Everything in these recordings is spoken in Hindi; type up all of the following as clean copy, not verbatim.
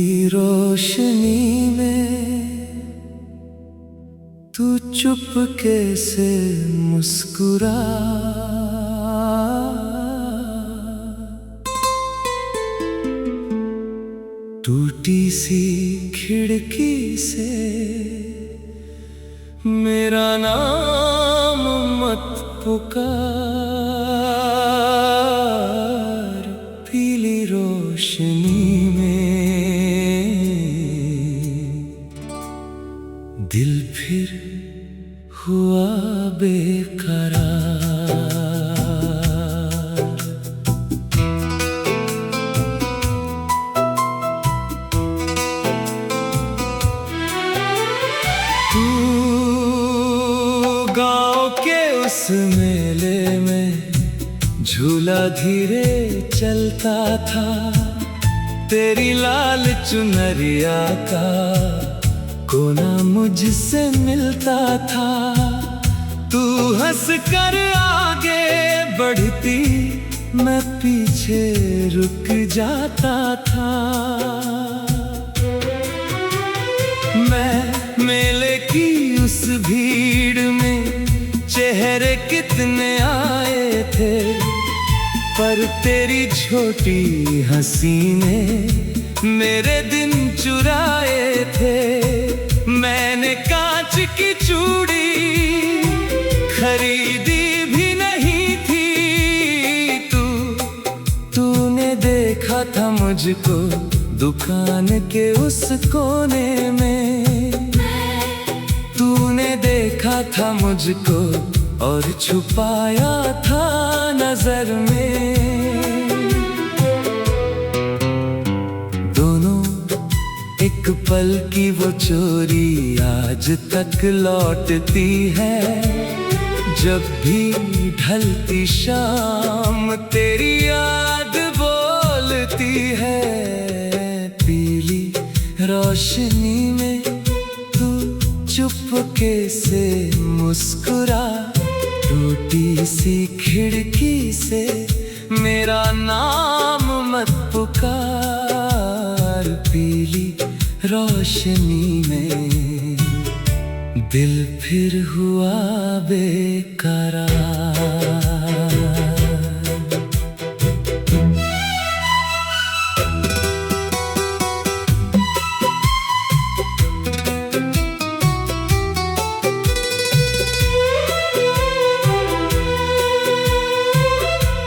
पीली रोशनी में तू चुपके से मुस्कुरा, टूटी सी खिड़की से मेरा नाम मत पुकार। पीली रोशनी दिल फिर हुआ बेकरार। तू गाँव के उस मेले में झूला धीरे चलता था, तेरी लाल चुनरिया का कोना मुझसे मिलता था। तू हंस कर आगे बढ़ती, मैं पीछे रुक जाता था। मैं मेले की उस भीड़ में चेहरे कितने आए थे, पर तेरी छोटी हंसी ने मेरे दिन चुराए थे। मैंने कांच की चूड़ी खरीदी भी नहीं थी, तूने देखा था मुझको दुकान के उस कोने में। तूने देखा था मुझको और छुपाया था नजर में। एक पल की वो चोरी आज तक लौटती है, जब भी ढलती शाम तेरी याद बोलती है। पीली रोशनी में तू चुपके से मुस्कुरा, टूटी सी खिड़की से मेरा नाम मत पुकार। पीली रोशनी में दिल फिर हुआ बेकरार।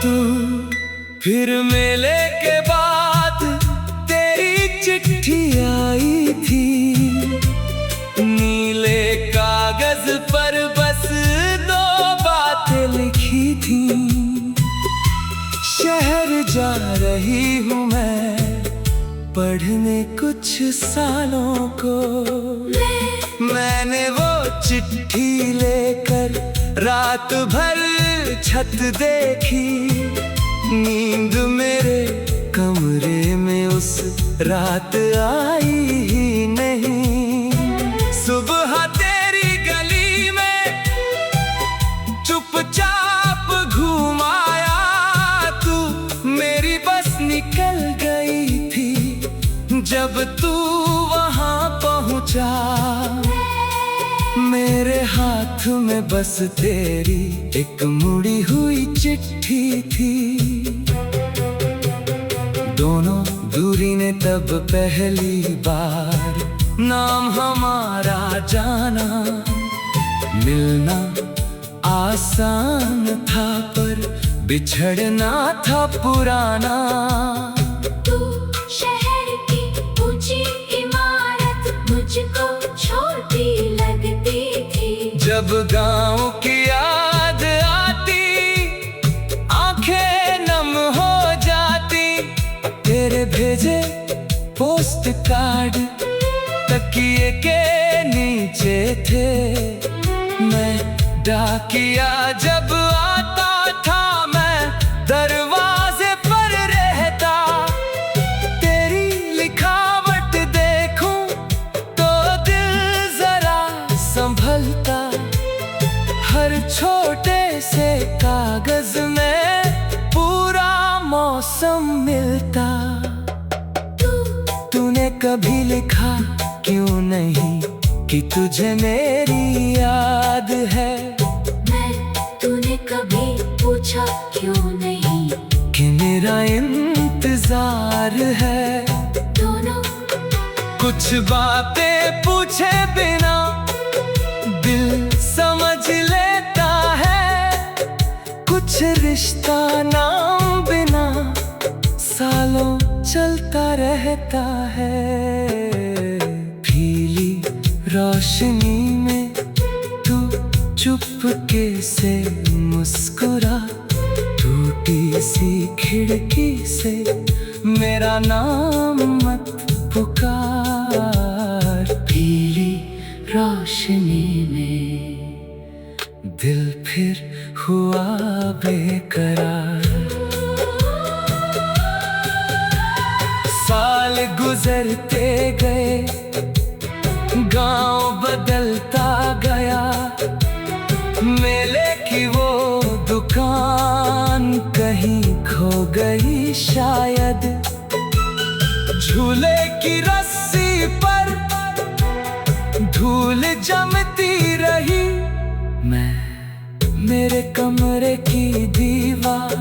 तू फिर मेले के बाद तेरी चिट्ठी आई थी, नीले कागज पर बस 2 बातें लिखी थी। शहर जा रही हूँ मैं पढ़ने कुछ सालों को। मैंने वो चिट्ठी लेकर रात भर छत देखी, नींद मेरे कमरे में उस रात आई ही नहीं। सुबह तेरी गली में चुपचाप घूम आया तू, मेरी बस निकल गई थी। जब तू वहां पहुंचा मेरे हाथ में बस तेरी एक मुड़ी हुई चिट्ठी थी। दोनों दूरी ने तब पहली बार नाम हमारा जाना। मिलना आसान था पर बिछड़ना था पुराना। तू शहर की ऊंची इमारत मुझको छोटी लगती थी, जब गांव की याद आती आंखें नम हो जाती। तेरे भेजे पोस्ट कार्ड तकिए के नीचे थे, मैं डाकिया जब आता था मैं दरवाजे पर रहता। तेरी लिखावट देखूं तो दिल जरा संभलता, हर छोटे से कागज में पूरा मौसम मिलता। तू तूने कभी लिखा क्यों नहीं कि तुझे मेरी याद है। तूने कभी पूछा क्यों नहीं कि मेरा इंतजार है। दोनों कुछ बातें पूछे बिना दिल समझ लेता है। कुछ रिश्ता नाम बिना सालों चलता रहता है। पीली रोशनी में तू चुपके से मुस्कुरा, टूटी सी खिड़की से मेरा नाम मत पुकार। पीली रोशनी में दिल फिर हुआ बेकरार। साल गुजरते गए, गांव बदलता गया। मेले की वो दुकान कहीं खो गई शायद। झूले की रस्सी पर धूल जमती रही। मेरे कमरे की दीवार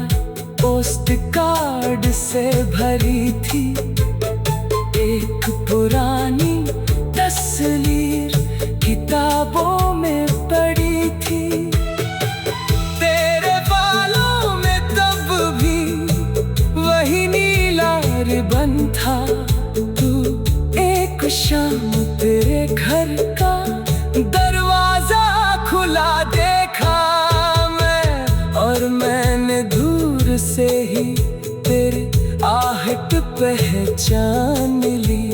पोस्ट कार्ड से भरी थी। एक पुरानी तस्वीर किताबों में पड़ी थी। तेरे बालों में तब भी वही नीला रिबन था। तू एक शाम तेरे घर का दरवाजा खुला देखा मैं, और मैंने दूर से ही तेरे आहट पहचान ली।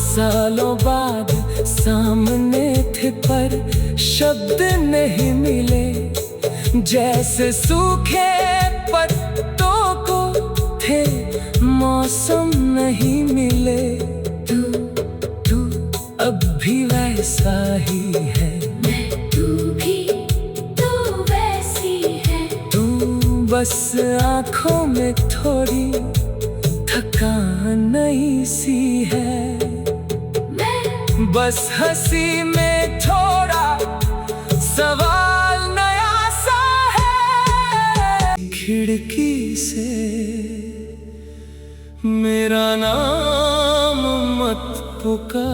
सालों बाद सामने थे पर शब्द नहीं मिले। जैसे सूखे पत्तों को थे मौसम नहीं मिले। तू अब भी वैसा ही है, तू भी तो वैसी है। तू बस आँखों में थोड़ी थकान नई सी है। बस हंसी में थोड़ा सवाल नया सा है। खिड़की से मेरा नाम मत पुकार।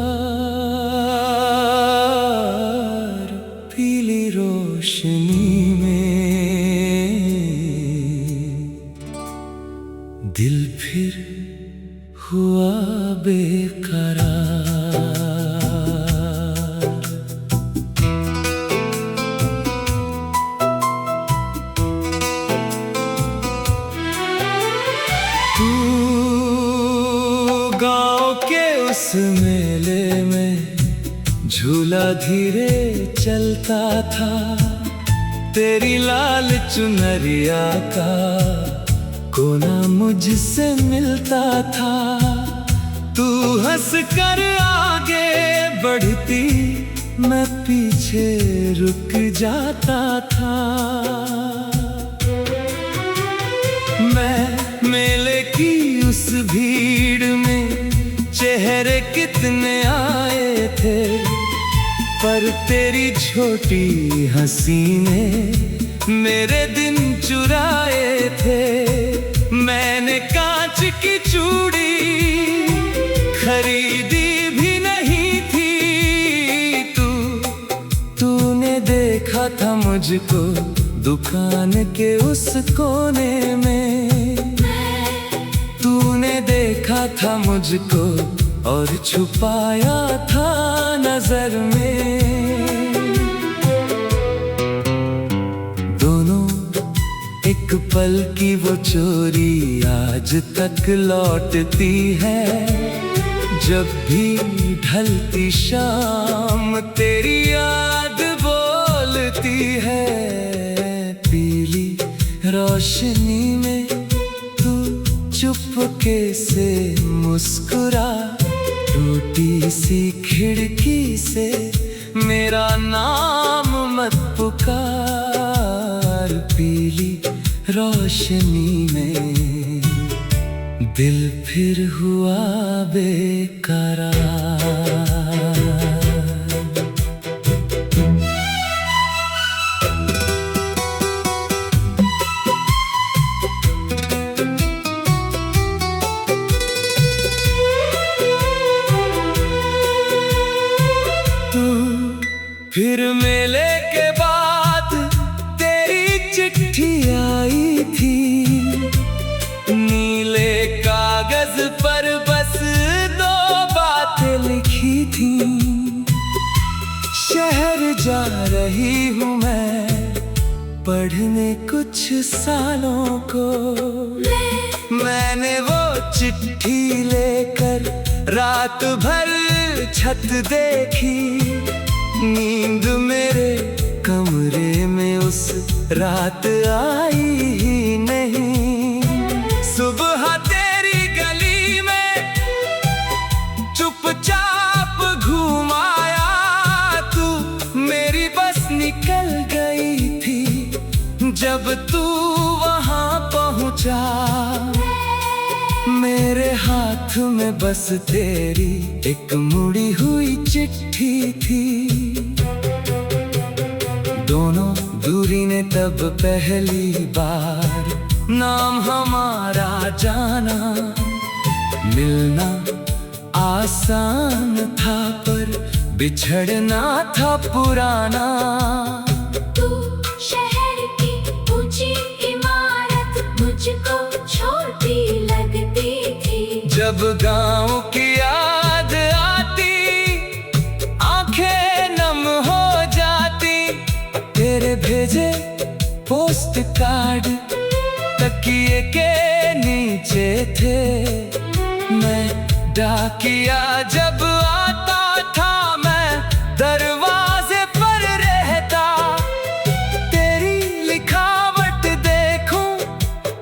पीली रोशनी में दिल फिर हुआ बेकरार। गांव के उस मेले में झूला धीरे चलता था। तेरी लाल चुनरिया का कोना मुझसे मिलता था। तू हंस कर आगे बढ़ती, मैं पीछे रुक जाता था। मैं मेले की उस भीड़ में चेहरे कितने आए थे, पर तेरी छोटी हंसी ने मेरे दिन चुराए थे। मैंने कांच की चूड़ी खरीदी भी नहीं थी। तूने देखा था मुझको दुकान के उस कोने में। तूने देखा था मुझको और छुपाया था नजर में। दोनों एक पल की वो चोरी आज तक लौटती है। जब भी ढलती शाम तेरी याद बोलती है। पीली रोशनी में तू चुपके से मुस्कुरा, टूटी सी खिड़की से मेरा नाम मत पुकार। पीली रोशनी में दिल फिर हुआ बेकरार। फिर मेले के बाद तेरी चिट्ठी आई थी, नीले कागज पर बस 2 बातें लिखी थी। शहर जा रही हूँ मैं पढ़ने कुछ सालों को। मैंने वो चिट्ठी लेकर रात भर छत देखी, नींद मेरे कमरे में उस रात आई ही नहीं। सुबह तेरी गली में चुपचाप घूम आया तू, मेरी बस निकल गई थी जब तू वहां पहुंचा। मेरे हाथ में बस तेरी एक मुड़ी हुई चिट्ठी थी। दोनों दूरी ने तब पहली बार नाम हमारा जाना। मिलना आसान था पर बिछड़ना था पुराना। तू शहर की ऊंची इमारत मुझको छोटी लगती थी। जब गांव की याद आती आंखें नम हो जाती। तेरे भेजे पोस्ट कार्ड तकिए के नीचे थे। मैं डाकिया जब आता था मैं दरवाजे पर रहता। तेरी लिखावट देखूं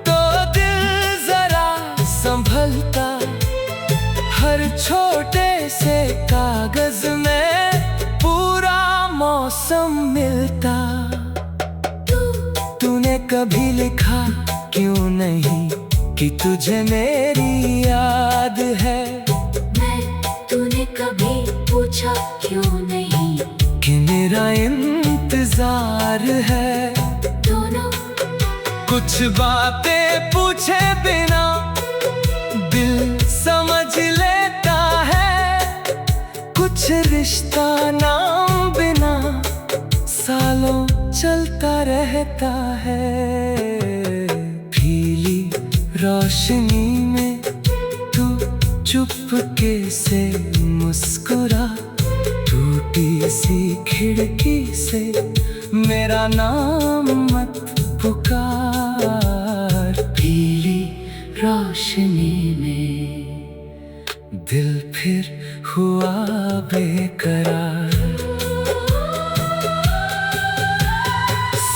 तो दिल जरा संभलता। हर छोटे से कागज में पूरा मौसम मिलता। तूने कभी लिखा क्यों नहीं कि तुझे मेरी याद है। तूने कभी पूछा क्यों नहीं कि मेरा इंतजार है। दोनों कुछ बातें पूछे बिना दिल समझ लेता है। कुछ रिश्ता नाम बिना सालों चलता रहता है। पीली रोशनी में तू चुपके से मुस्कुरा। टूटी सी खिड़की से मेरा नाम मत पुकार। पीली रोशनी में दिल फिर हुआ बेकरार।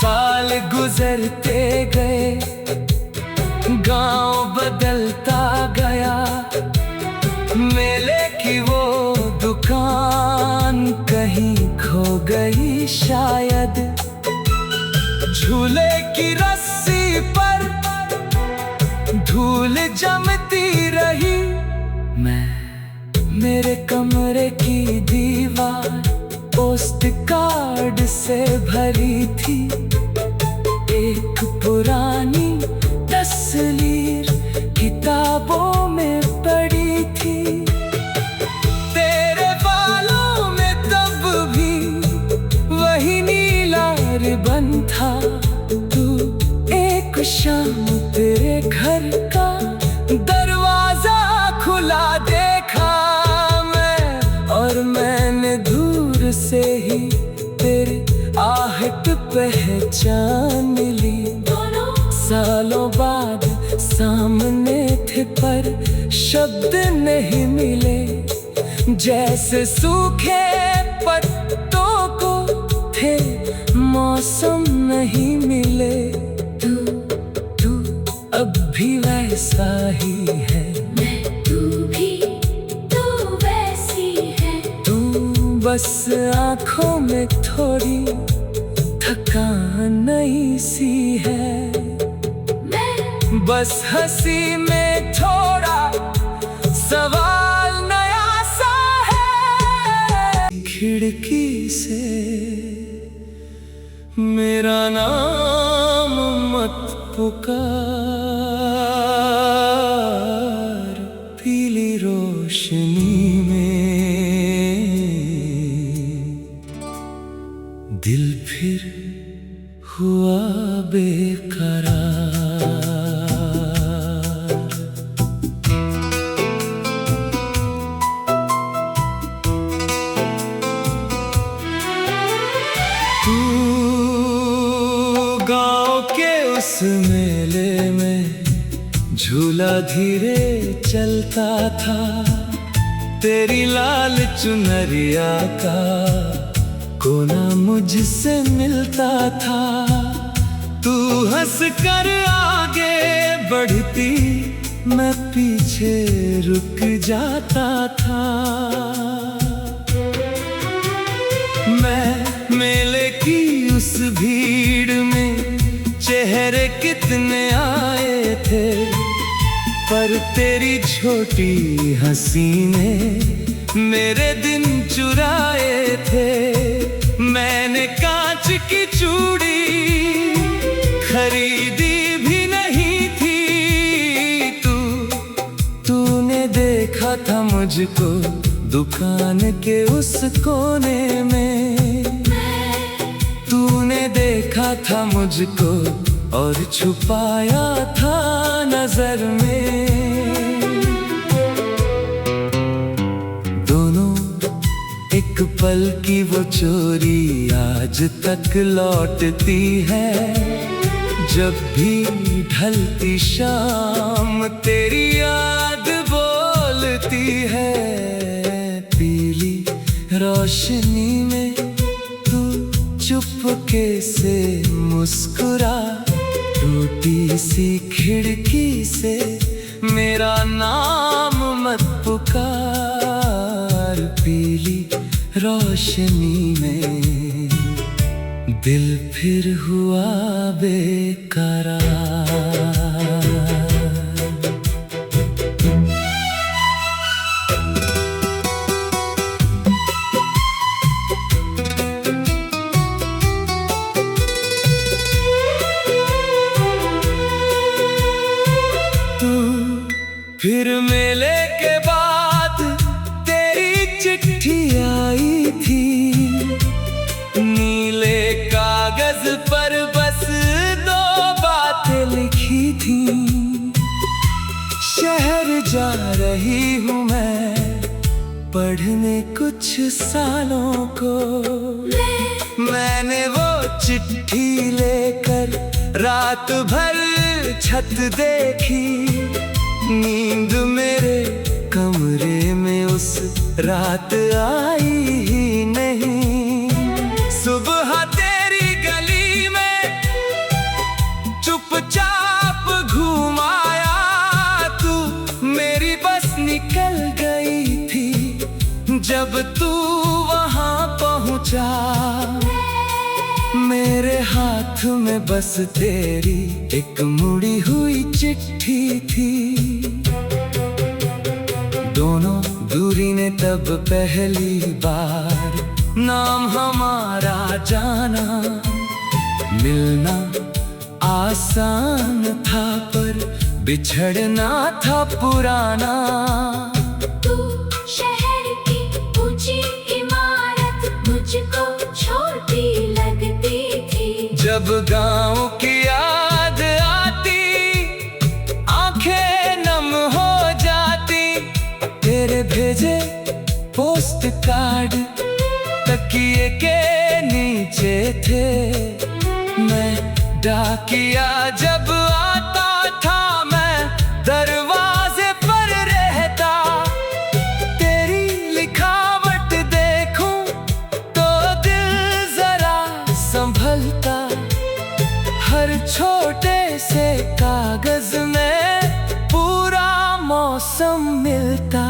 साल गुजरते गए, गांव बदलता गया। मेले की वो दुकान कहीं खो गई शायद। झूले की रस्सी पर धूल जमती रही। मेरे कमरे की दीवार पोस्ट कार्ड से भरी थी। एक पुरानी तस्वीर किताबों में पड़ी थी। तेरे बालों में तब भी वही नीला रिबन था। तू एक शाम तेरे घर का दरवाजा खुला देखा मैं, और मैंने दूर से ही तेरी आहट पहचान ली। सालों बाद सामने थे पर शब्द नहीं मिले। जैसे सूखे पत्तों को थे मौसम नहीं मिले। तू अब भी वैसा ही है। तू भी तो वैसी है। तू बस आँखों में थोड़ी थकान नहीं सी है। बस हंसी में थोड़ा सवाल नया सा है। खिड़की से मेरा नाम मत पुकार, पीली रोशनी में दिल फिर हुआ बेकरार। तू गाँव के उस मेले में झूला धीरे चलता था, तेरी लाल चुनरिया का कोना मुझसे मिलता था। तू हंस कर आगे बढ़ती, मैं पीछे रुक जाता था। मैं मेले की उस भीड़ में चेहरे कितने आए थे, पर तेरी छोटी हंसी ने मेरे दिन चुराए थे। मैंने कांच की चूड़ी खरीदी भी नहीं थी, तूने देखा था मुझको दुकान के उस कोने में। तूने देखा था मुझको और छुपाया था नजर में। दोनों एक पल की वो चोरी आज तक लौटती है। जब भी ढलती शाम तेरी याद बोलती है। पीली रोशनी में तू चुपके से मुस्कुरा, टूटी सी खिड़की से मेरा नाम मत पुकार। पीली रोशनी में दिल फिर हुआ बेकरार। फिर मेले के बाद तेरी चिट्ठी आई थी, नीले कागज पर बस 2 बातें लिखी थी। शहर जा रही हूँ मैं पढ़ने कुछ सालों को। मैंने वो चिट्ठी लेकर रात भर छत देखी, नींद मेरे कमरे में उस रात आई ही नहीं। सुबह तेरी गली में चुपचाप घुमाया तू, मेरी बस निकल गई थी। जब तू वहां पहुंचा मेरे हाथ में बस तेरी एक मुड़ी हुई चिट्ठी थी। दोनों दूरी ने तब पहली बार नाम हमारा जाना। मिलना आसान था पर बिछड़ना था पुराना। तू शहर की ऊंची इमारत मुझको छोटी लगती थी। जब गांव की याद आती आंखें नम हो जाती। तेरे भेजे पोस्ट कार्ड तकिए के नीचे थे। मैं डाकिया जब आता था मैं दरवाजे पर रहता। तेरी लिखावट देखूं तो दिल जरा संभलता। हर छोटे से कागज में पूरा मौसम मिलता।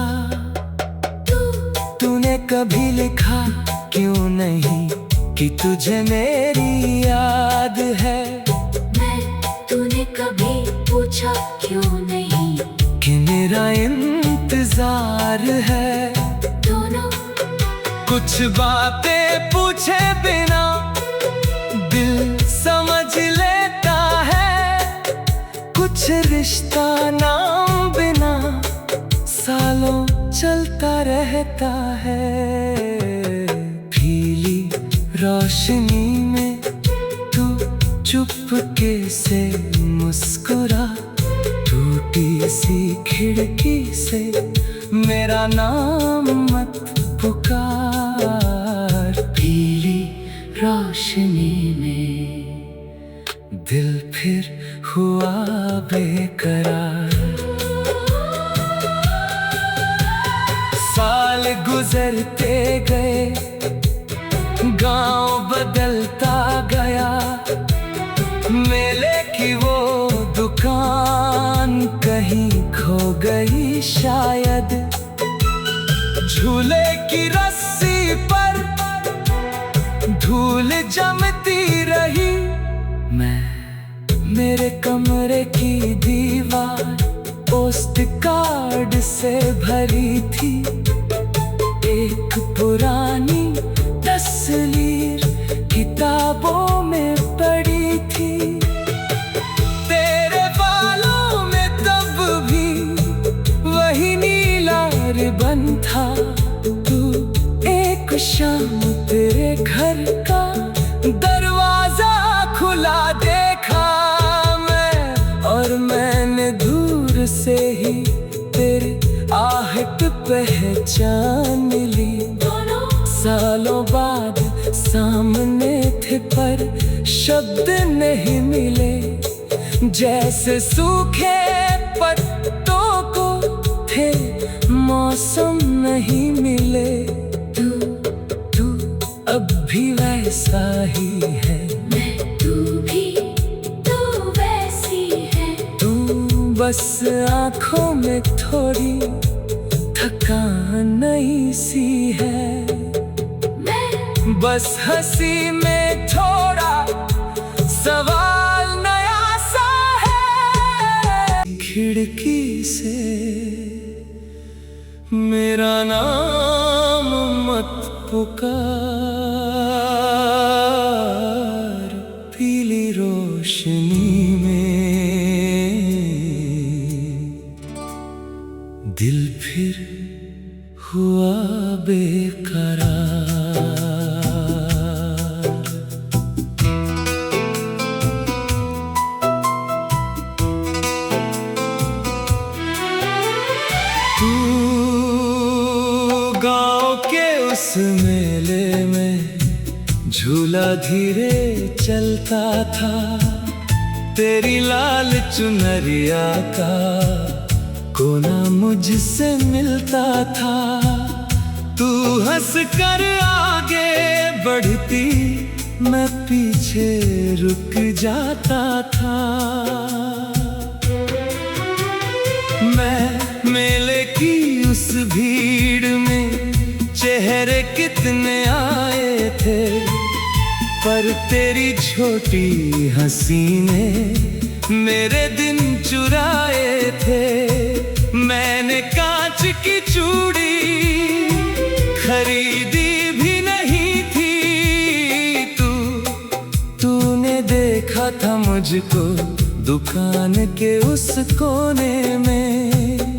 तूने कभी लिखा क्यों नहीं कि तुझे मेरी याद है। तूने कभी पूछा क्यों नहीं कि मेरा इंतजार इंतजार है। दोनों कुछ बातें पूछे बिना दिल समझ लेता है, कुछ रिश्ता नाम बिना सालों चलता रहता है। पीली रोशनी में तू चुपके से मुस्कुरा, टूटी सी खिड़की से मेरा नाम मत पुकार। पीली रोशनी में दिल फिर हुआ बेकरार। साल गुजरते गए, गांव बदलता गया, मेले की वो दुकान कहीं खो गई शायद। झूले की रस्सी पर धूल जमती रही, मेरे कमरे की दीवार पोस्ट कार्ड से भरी थी। एक पुरानी तस्वीर किताबों में पड़ी थी। तेरे बालों में तब भी वही नीला रिबन था। तू एक शाम तेरे घर का दरवाजा खुला देखा मैं, और मैंने दूर से ही तेरी आहट पहचान ली। सालों बाद सामने थे पर शब्द नहीं मिले, जैसे सूखे पत्तों को थे मौसम नहीं मिले। तू अब भी वैसा ही है, तू भी तो वैसी है। तू बस आँखों में थोड़ी थकान नई सी है। बस हंसी में थोड़ा सवाल नया सा है। खिड़की से मेरा नाम मत पुकार। पीली रोशनी में दिल फिर हुआ बेकरार। गांव के उस मेले में झूला धीरे चलता था, तेरी लाल चुनरिया का कोना मुझसे मिलता था। तू हंस कर आगे बढ़ती, मैं पीछे रुक जाता था। मैं मेले की उस भीड़ में चेहरे कितने आए थे, पर तेरी छोटी हंसी ने मेरे दिन चुराए थे। मैंने कांच की चूड़ी खरीदी भी नहीं थी। तूने देखा था मुझको दुकान के उस कोने में।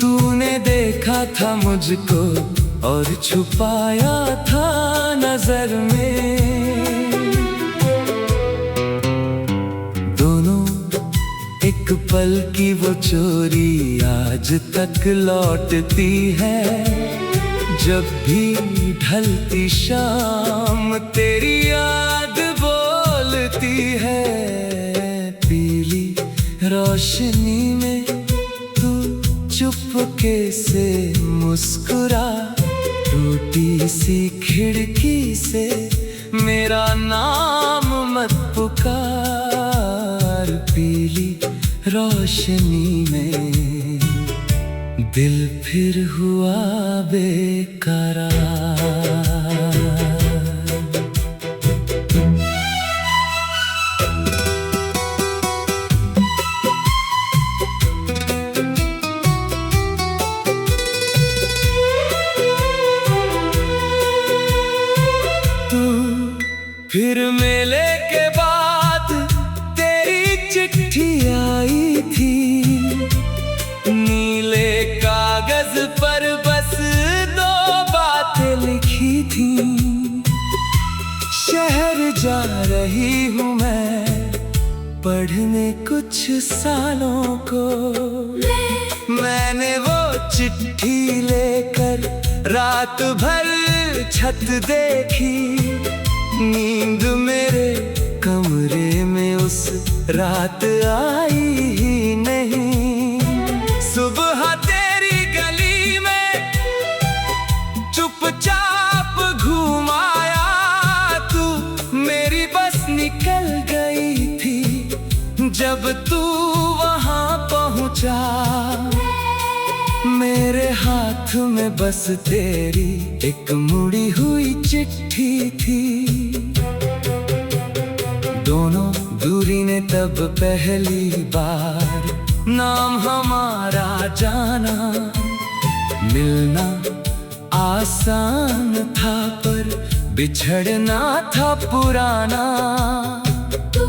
तूने देखा था मुझको और छुपाया था नजर में। दोनों एक पल की वो चोरी आज तक लौटती है। जब भी ढलती शाम तेरी याद बोलती है। पीली रोशनी में तू चुपके से मुस्कुरा, टूटी सी खिड़की से मेरा नाम मत पुकार। पीली रोशनी में दिल फिर हुआ बेकरार। फिर मेले के बाद तेरी चिट्ठी आई थी, नीले कागज पर बस 2 बातें लिखी थी। शहर जा रही हूँ मैं पढ़ने कुछ सालों को। मैंने वो चिट्ठी लेकर रात भर छत देखी, नींद मेरे कमरे में उस रात आई ही नहीं। सुबह तेरी गली में चुपचाप घूम आया तू, मेरी बस निकल गई थी जब तू वहां पहुंचा। मेरे हाथ में बस तेरी एक मुड़ी हुई चिट्ठी थी। दोनों दूरी ने तब पहली बार नाम हमारा जाना। मिलना आसान था पर बिछड़ना था पुराना। तू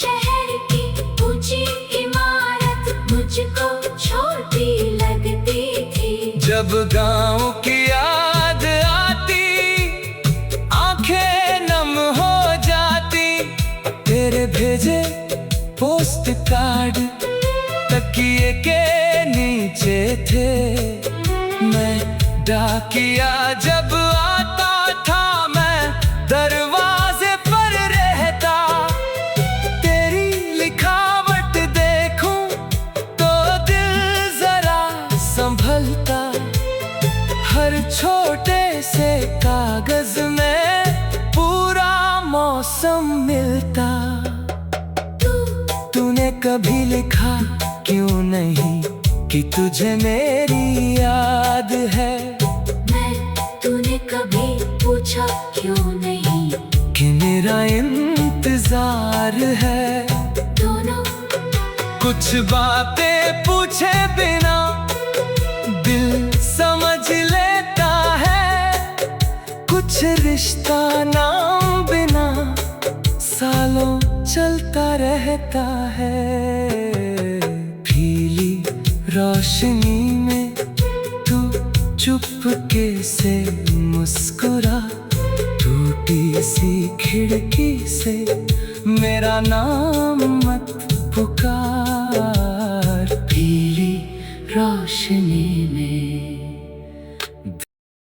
शहर की ऊंची इमारत मुझको छोटी लगती थी। जब गांव की याद आती आंखें नम हो जाती। तेरे भेजे पोस्ट कार्ड तकिए के नीचे थे। मैं डाकिया जब आता था मैं दरवाजे पर रहता। तेरी लिखावट देखूं तो दिल जरा संभलता। हर छोटे से कागज में पूरा मौसम मिलता। तूने कभी लिखा क्यों नहीं कि तुझे मेरी याद है। तूने कभी पूछा क्यों नहीं कि मेरा इंतजार है। दोनों कुछ बातें पूछे बिना दिल समझ लेता है। कुछ रिश्ता नाम बिना सालों चलता रहता है। पीली रोशनी में तू चुपके से मुस्कुरा। टूटी सी खिड़की से मेरा नाम मत पुकार। पीली रोशनी में